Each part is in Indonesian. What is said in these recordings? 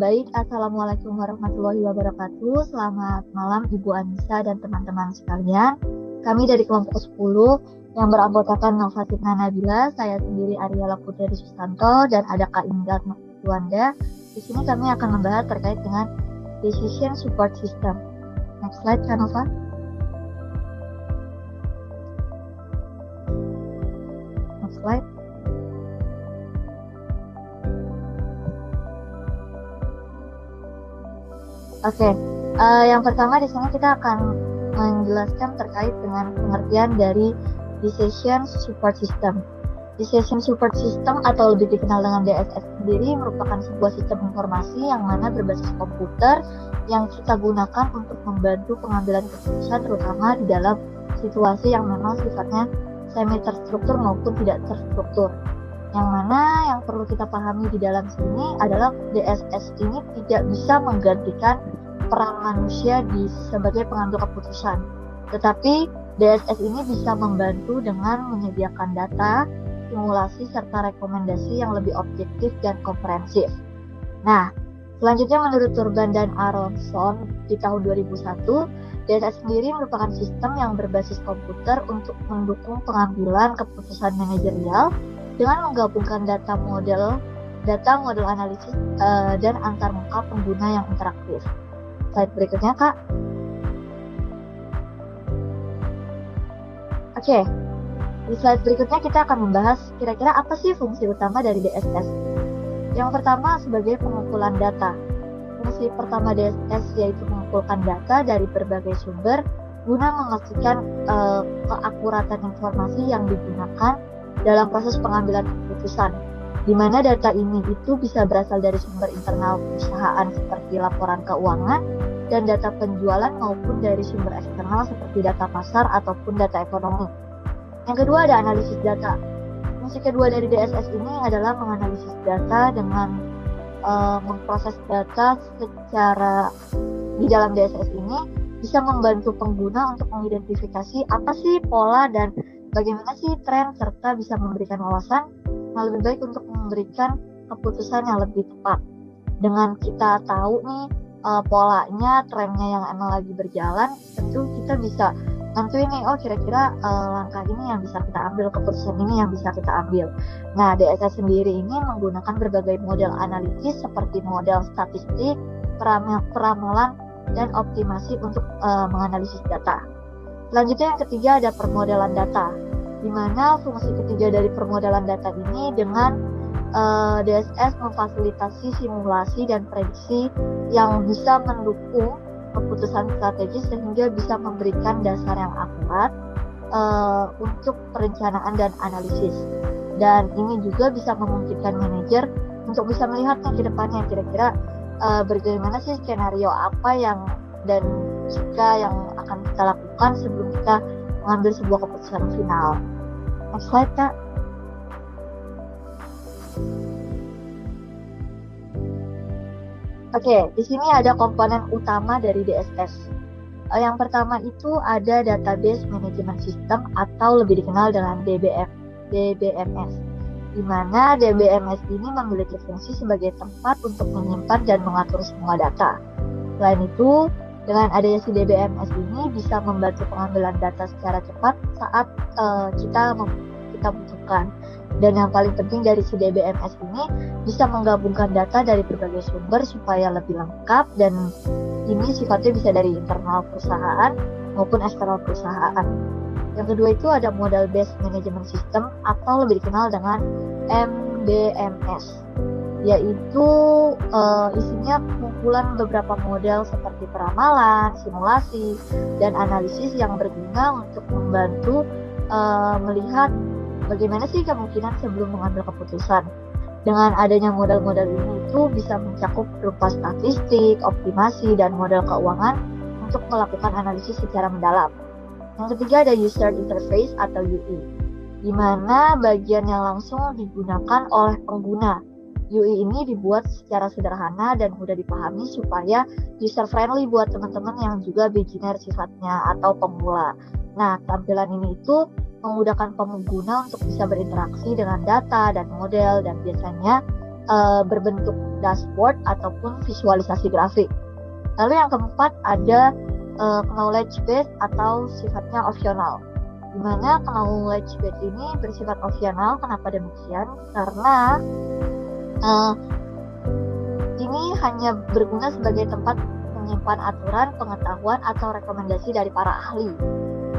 Baik, Assalamualaikum warahmatullahi wabarakatuh. Selamat malam Ibu Anissa dan teman-teman sekalian. Kami dari kelompok 10 yang beranggotakan Nova Sitna Nabila, saya sendiri Ariela Putri Susanto, dan ada Kak Indah Tuanda. Di sini kami akan membahas terkait dengan Decision Support System. Next slide, Kak Nova. Next slide. Oke, yang pertama di sini kita akan menjelaskan terkait dengan pengertian dari Decision Support System. Decision Support System atau lebih dikenal dengan DSS sendiri merupakan sebuah sistem informasi yang mana berbasis komputer yang kita gunakan untuk membantu pengambilan keputusan terutama di dalam situasi yang memang sifatnya semi terstruktur maupun tidak terstruktur. Yang mana yang perlu kita pahami di dalam sini adalah DSS ini tidak bisa menggantikan peran manusia sebagai pengambil keputusan. Tetapi DSS ini bisa membantu dengan menyediakan data, simulasi, serta rekomendasi yang lebih objektif dan komprehensif. Nah, selanjutnya menurut Turban dan Aronson di tahun 2001, DSS sendiri merupakan sistem yang berbasis komputer untuk mendukung pengambilan keputusan manajerial dengan menggabungkan data model analisis dan antarmuka pengguna yang interaktif. Slide berikutnya, Kak. Oke, di slide berikutnya kita akan membahas kira-kira apa sih fungsi utama dari DSS. Yang pertama sebagai pengumpulan data. Fungsi pertama DSS yaitu mengumpulkan data dari berbagai sumber guna memastikan keakuratan informasi yang digunakan dalam proses pengambilan keputusan, di mana data ini itu bisa berasal dari sumber internal perusahaan seperti laporan keuangan dan data penjualan maupun dari sumber eksternal seperti data pasar ataupun data ekonomi. Yang kedua ada analisis data. Fungsi kedua dari DSS ini adalah menganalisis data dengan memproses data secara di dalam DSS ini bisa membantu pengguna untuk mengidentifikasi apa sih pola dan bagaimana sih tren serta bisa memberikan wawasan yang lebih baik untuk memberikan keputusan yang lebih tepat. Dengan kita tahu nih polanya, trennya yang emang lagi berjalan, tentu kita bisa nentuin nih, oh kira-kira langkah ini yang bisa kita ambil, keputusan ini yang bisa kita ambil. Nah, DSS sendiri ini menggunakan berbagai model analitis seperti model statistik, peramalan, dan optimasi untuk menganalisis data. Selanjutnya yang ketiga ada permodelan data, di mana fungsi ketiga dari permodelan data ini dengan DSS memfasilitasi simulasi dan prediksi yang bisa mendukung keputusan strategis sehingga bisa memberikan dasar yang akurat untuk perencanaan dan analisis. Dan ini juga bisa memungkinkan manajer untuk bisa melihat ke depannya kira-kira bagaimana sih skenario apa yang dan jika yang akan kita lakukan sebelum kita mengambil sebuah keputusan final. Next slide, Kak. Oke, di sini ada komponen utama dari DSS. Yang pertama itu ada Database Management System atau lebih dikenal dengan DBMS. Di mana DBMS ini memiliki fungsi sebagai tempat untuk menyimpan dan mengatur semua data. Selain itu, dengan adanya si DBMS ini bisa membantu pengambilan data secara cepat saat kita butuhkan. Dan yang paling penting dari si DBMS ini bisa menggabungkan data dari berbagai sumber supaya lebih lengkap, dan ini sifatnya bisa dari internal perusahaan maupun eksternal perusahaan. Yang kedua itu ada Model Based Management System atau lebih dikenal dengan MBMS, yaitu isinya kumpulan beberapa model seperti peramalan, simulasi, dan analisis yang berguna untuk membantu melihat bagaimana sih kemungkinan sebelum mengambil keputusan. Dengan adanya model-model ini itu bisa mencakup berupa statistik, optimasi, dan model keuangan untuk melakukan analisis secara mendalam. Yang ketiga ada User Interface atau UI, di mana bagian yang langsung digunakan oleh pengguna. UI ini dibuat secara sederhana dan mudah dipahami supaya user friendly buat teman-teman yang juga beginner sifatnya atau pemula. Nah, tampilan ini itu memudahkan pengguna untuk bisa berinteraksi dengan data dan model, dan biasanya berbentuk dashboard ataupun visualisasi grafik. Lalu yang keempat ada knowledge base atau sifatnya opsional. Di mana knowledge base ini bersifat opsional. Kenapa demikian? Karena ini hanya berguna sebagai tempat menyimpan aturan, pengetahuan, atau rekomendasi dari para ahli.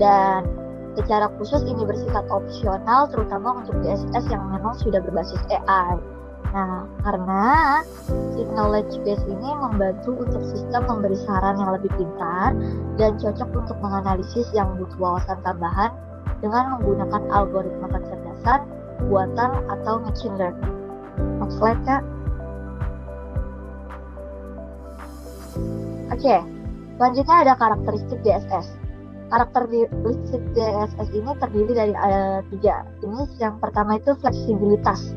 Dan secara khusus ini bersifat opsional, terutama untuk DSS yang memang sudah berbasis AI. Nah, karena si knowledge base ini membantu untuk sistem memberi saran yang lebih pintar dan cocok untuk menganalisis yang butuh wawasan tambahan dengan menggunakan algoritma kecerdasan, buatan, atau machine learning. Next slide, Kak. Oke, selanjutnya ada karakteristik DSS. Karakteristik DSS ini terdiri dari 3. Ini yang pertama itu fleksibilitas.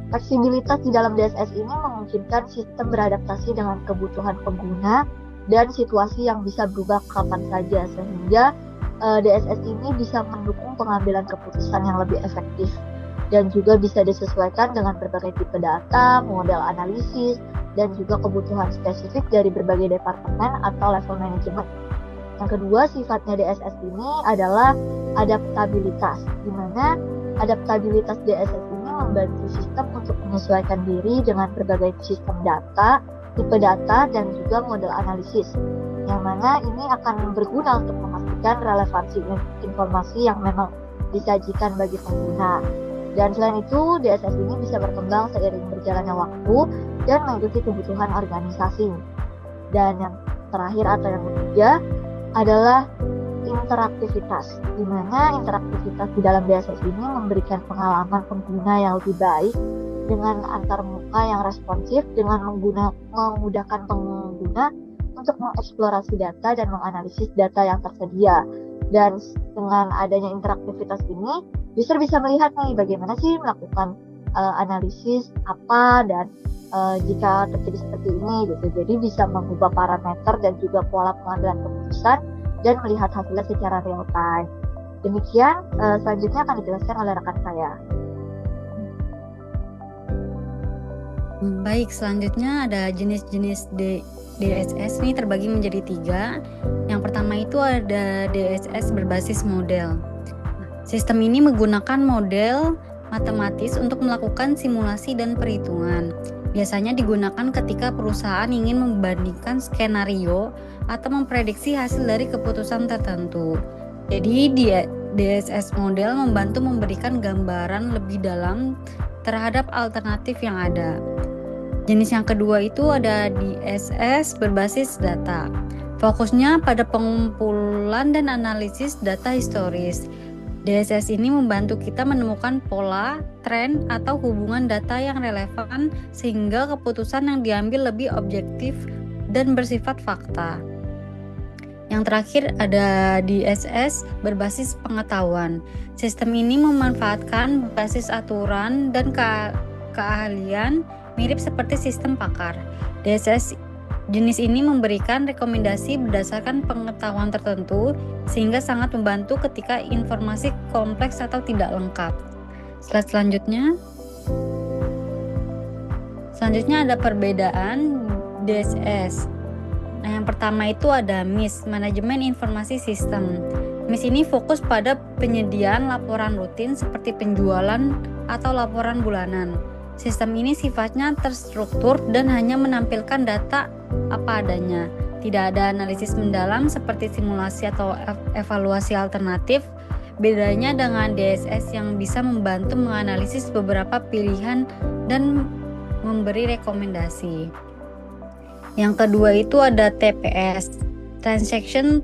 Fleksibilitas di dalam DSS ini memungkinkan sistem beradaptasi dengan kebutuhan pengguna dan situasi yang bisa berubah kapan saja, sehingga DSS ini bisa mendukung pengambilan keputusan yang lebih efektif dan juga bisa disesuaikan dengan berbagai tipe data, model analisis, dan juga kebutuhan spesifik dari berbagai departemen atau level manajemen. Yang kedua, sifatnya DSS ini adalah adaptabilitas, di mana adaptabilitas DSS ini membantu sistem untuk menyesuaikan diri dengan berbagai sistem data, tipe data, dan juga model analisis, yang mana ini akan berguna untuk memastikan relevansi informasi yang memang disajikan bagi pengguna. Dan selain itu, DSS ini bisa berkembang seiring berjalannya waktu dan mengikuti kebutuhan organisasi. Dan yang terakhir atau yang ketiga adalah interaktivitas, di mana interaktivitas di dalam DSS ini memberikan pengalaman pengguna yang lebih baik dengan antar muka yang responsif, dengan memudahkan pengguna untuk mengeksplorasi data dan menganalisis data yang tersedia. Dan dengan adanya interaktivitas ini, user bisa melihat nih bagaimana sih melakukan analisis apa dan jika terjadi seperti ini gitu. Jadi bisa mengubah parameter dan juga pola pengambilan keputusan dan melihat hasilnya secara real time. Demikian, selanjutnya akan dijelaskan oleh rekan saya. Baik, selanjutnya ada jenis-jenis DSS ini terbagi menjadi 3. Yang pertama itu ada DSS berbasis model. Sistem ini menggunakan model matematis untuk melakukan simulasi dan perhitungan. Biasanya digunakan ketika perusahaan ingin membandingkan skenario atau memprediksi hasil dari keputusan tertentu. Jadi DSS model membantu memberikan gambaran lebih dalam terhadap alternatif yang ada. Jenis yang kedua itu ada DSS berbasis data. Fokusnya pada pengumpulan dan analisis data historis. DSS ini membantu kita menemukan pola, tren, atau hubungan data yang relevan sehingga keputusan yang diambil lebih objektif dan bersifat fakta. Yang terakhir ada DSS berbasis pengetahuan. Sistem ini memanfaatkan basis aturan dan keahlian mirip seperti sistem pakar. DSS jenis ini memberikan rekomendasi berdasarkan pengetahuan tertentu sehingga sangat membantu ketika informasi kompleks atau tidak lengkap. Slide selanjutnya. Selanjutnya ada perbedaan DSS. Nah, yang pertama itu ada MIS, Manajemen Informasi Sistem. MIS ini fokus pada penyediaan laporan rutin seperti penjualan atau laporan bulanan. Sistem ini sifatnya terstruktur dan hanya menampilkan data apa adanya. Tidak ada analisis mendalam seperti simulasi atau evaluasi alternatif. Bedanya dengan DSS yang bisa membantu menganalisis beberapa pilihan dan memberi rekomendasi. Yang kedua itu ada TPS, Transaction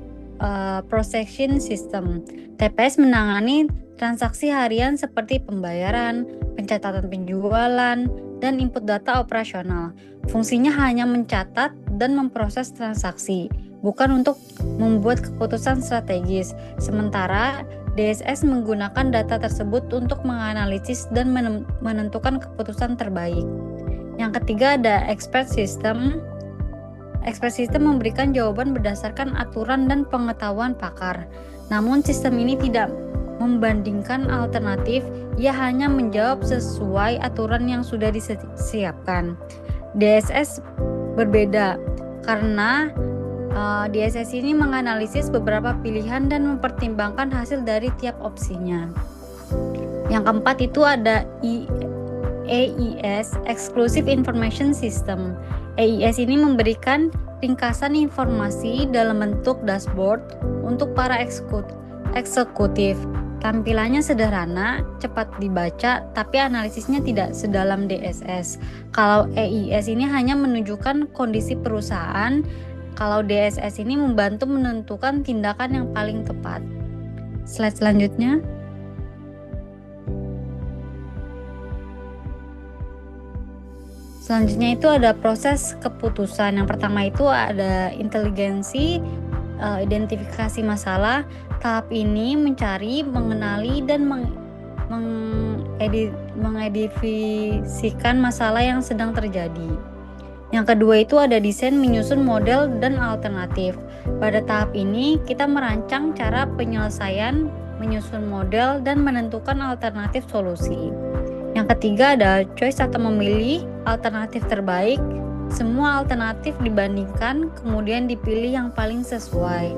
Processing System. TPS menangani transaksi harian seperti pembayaran, pencatatan penjualan, dan input data operasional. Fungsinya hanya mencatat dan memproses transaksi, bukan untuk membuat keputusan strategis. Sementara DSS menggunakan data tersebut untuk menganalisis dan menentukan keputusan terbaik. Yang ketiga ada Expert System. Expert System memberikan jawaban berdasarkan aturan dan pengetahuan pakar. Namun sistem ini tidak membandingkan alternatif, ia hanya menjawab sesuai aturan yang sudah disiapkan. DSS berbeda karena DSS ini menganalisis beberapa pilihan dan mempertimbangkan hasil dari tiap opsinya. Yang keempat itu ada AIS, Exclusive Information System. AIS ini memberikan ringkasan informasi dalam bentuk dashboard untuk para eksekutif. Tampilannya sederhana, cepat dibaca, tapi analisisnya tidak sedalam DSS. Kalau AIS ini hanya menunjukkan kondisi perusahaan, kalau DSS ini membantu menentukan tindakan yang paling tepat. Slide selanjutnya. Selanjutnya itu ada proses keputusan. Yang pertama itu ada inteligensi, identifikasi masalah. Tahap ini mencari, mengenali, dan mengidentifikasikan masalah yang sedang terjadi. Yang kedua itu ada desain, menyusun model dan alternatif. Pada tahap ini kita merancang cara penyelesaian, menyusun model, dan menentukan alternatif solusi. Yang ketiga ada choice atau memilih alternatif terbaik. Semua alternatif dibandingkan, kemudian dipilih yang paling sesuai.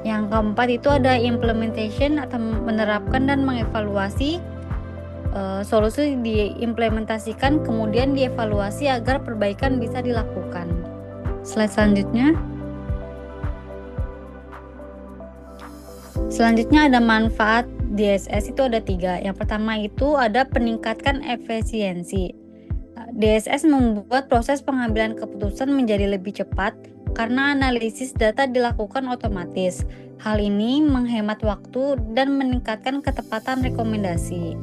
Yang keempat itu ada implementation atau menerapkan dan mengevaluasi. Solusi diimplementasikan, kemudian dievaluasi agar perbaikan bisa dilakukan. Slide selanjutnya. Selanjutnya ada manfaat DSS itu ada 3. Yang pertama itu ada peningkatkan efisiensi. DSS membuat proses pengambilan keputusan menjadi lebih cepat karena analisis data dilakukan otomatis. Hal ini menghemat waktu dan meningkatkan ketepatan rekomendasi.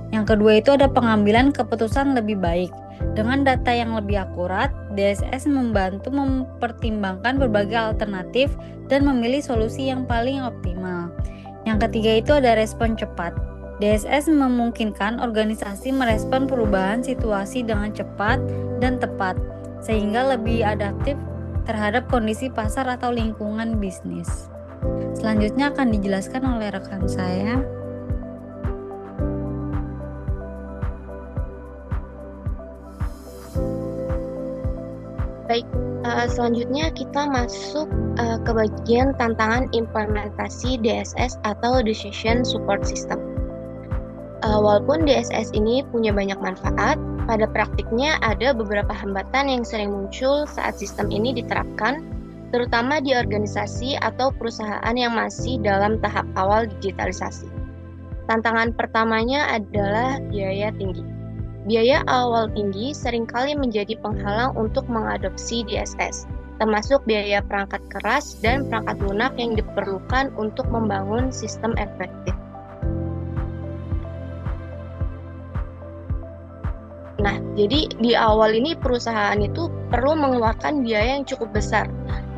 Yang kedua itu ada pengambilan keputusan lebih baik. Dengan data yang lebih akurat, DSS membantu mempertimbangkan berbagai alternatif dan memilih solusi yang paling optimal. Yang ketiga itu ada respon cepat. DSS memungkinkan organisasi merespon perubahan situasi dengan cepat dan tepat, sehingga lebih adaptif terhadap kondisi pasar atau lingkungan bisnis. Selanjutnya akan dijelaskan oleh rekan saya. Baik, selanjutnya kita masuk ke bagian tantangan implementasi DSS atau Decision Support System. Walaupun DSS ini punya banyak manfaat, pada praktiknya ada beberapa hambatan yang sering muncul saat sistem ini diterapkan, terutama di organisasi atau perusahaan yang masih dalam tahap awal digitalisasi. Tantangan pertamanya adalah biaya tinggi. Biaya awal tinggi seringkali menjadi penghalang untuk mengadopsi DSS, termasuk biaya perangkat keras dan perangkat lunak yang diperlukan untuk membangun sistem efektif. Nah, jadi di awal ini perusahaan itu perlu mengeluarkan biaya yang cukup besar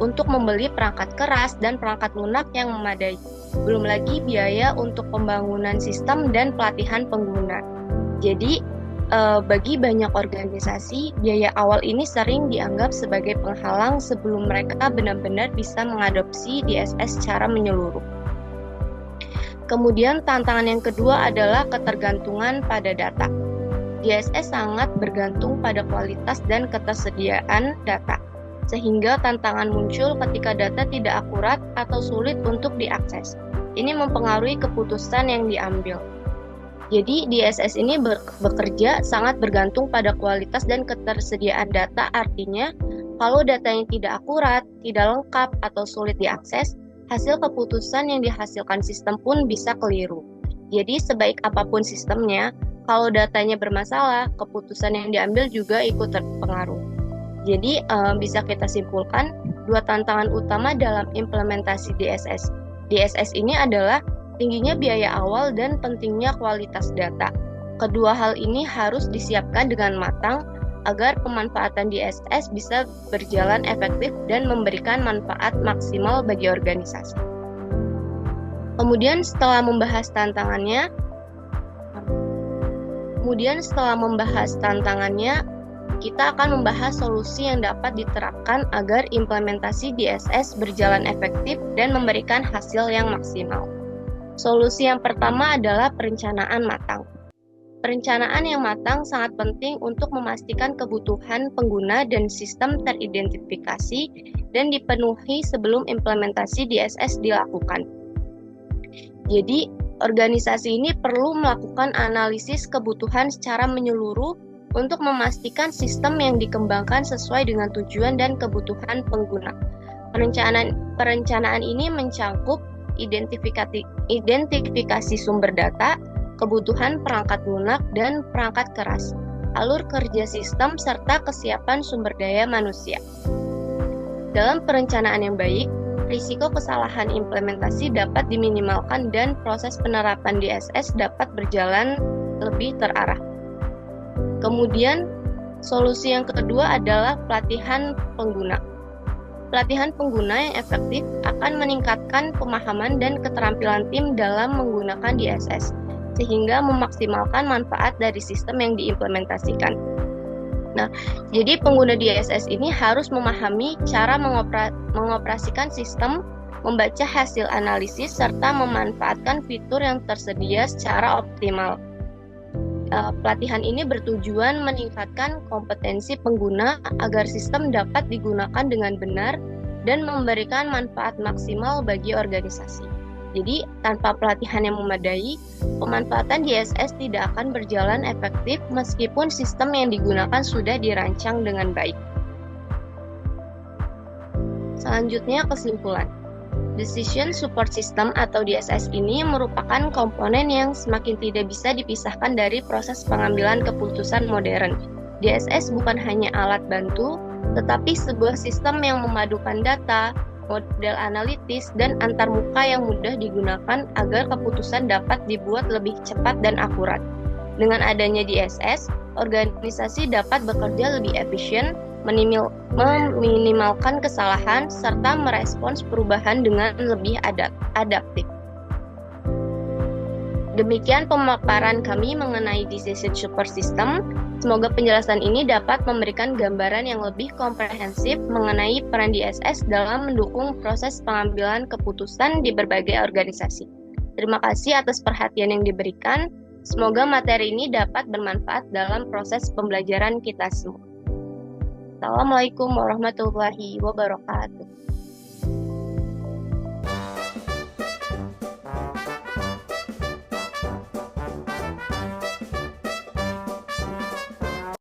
untuk membeli perangkat keras dan perangkat lunak yang memadai. Belum lagi biaya untuk pembangunan sistem dan pelatihan pengguna. Jadi, bagi banyak organisasi, biaya awal ini sering dianggap sebagai penghalang sebelum mereka benar-benar bisa mengadopsi DSS secara menyeluruh. Kemudian tantangan yang kedua adalah ketergantungan pada data. DSS sangat bergantung pada kualitas dan ketersediaan data, sehingga tantangan muncul ketika data tidak akurat atau sulit untuk diakses. Ini mempengaruhi keputusan yang diambil. Jadi DSS ini bekerja sangat bergantung pada kualitas dan ketersediaan data, artinya kalau datanya tidak akurat, tidak lengkap, atau sulit diakses, hasil keputusan yang dihasilkan sistem pun bisa keliru. Jadi sebaik apapun sistemnya, kalau datanya bermasalah, keputusan yang diambil juga ikut terpengaruh. Jadi bisa kita simpulkan, dua tantangan utama dalam implementasi DSS. DSS ini adalah tingginya biaya awal dan pentingnya kualitas data. Kedua hal ini harus disiapkan dengan matang agar pemanfaatan DSS bisa berjalan efektif dan memberikan manfaat maksimal bagi organisasi. Kemudian setelah membahas tantangannya, kita akan membahas solusi yang dapat diterapkan agar implementasi DSS berjalan efektif dan memberikan hasil yang maksimal. Solusi yang pertama adalah perencanaan matang. Perencanaan yang matang sangat penting untuk memastikan kebutuhan pengguna dan sistem teridentifikasi dan dipenuhi sebelum implementasi DSS dilakukan. Jadi, organisasi ini perlu melakukan analisis kebutuhan secara menyeluruh untuk memastikan sistem yang dikembangkan sesuai dengan tujuan dan kebutuhan pengguna. Perencanaan ini mencakup identifikasi sumber data, kebutuhan perangkat lunak dan perangkat keras, alur kerja sistem, serta kesiapan sumber daya manusia. Dalam perencanaan yang baik, risiko kesalahan implementasi dapat diminimalkan dan proses penerapan DSS dapat berjalan lebih terarah. Kemudian, solusi yang kedua adalah pelatihan pengguna. Pelatihan pengguna yang efektif akan meningkatkan pemahaman dan keterampilan tim dalam menggunakan DSS, sehingga memaksimalkan manfaat dari sistem yang diimplementasikan. Nah, jadi pengguna DSS ini harus memahami cara mengoperasikan sistem, membaca hasil analisis, serta memanfaatkan fitur yang tersedia secara optimal. Pelatihan ini bertujuan meningkatkan kompetensi pengguna agar sistem dapat digunakan dengan benar dan memberikan manfaat maksimal bagi organisasi. Jadi, tanpa pelatihan yang memadai, pemanfaatan DSS tidak akan berjalan efektif meskipun sistem yang digunakan sudah dirancang dengan baik. Selanjutnya, kesimpulan. Decision Support System atau DSS ini merupakan komponen yang semakin tidak bisa dipisahkan dari proses pengambilan keputusan modern. DSS bukan hanya alat bantu, tetapi sebuah sistem yang memadukan data, model analitis, dan antarmuka yang mudah digunakan agar keputusan dapat dibuat lebih cepat dan akurat. Dengan adanya DSS, organisasi dapat bekerja lebih efisien, meminimalkan kesalahan, serta merespons perubahan dengan lebih adaptif. Demikian pemaparan kami mengenai Decision Support System. Semoga penjelasan ini dapat memberikan gambaran yang lebih komprehensif mengenai peran DSS dalam mendukung proses pengambilan keputusan di berbagai organisasi. Terima kasih atas perhatian yang diberikan. Semoga materi ini dapat bermanfaat dalam proses pembelajaran kita semua. Assalamualaikum warahmatullahi wabarakatuh.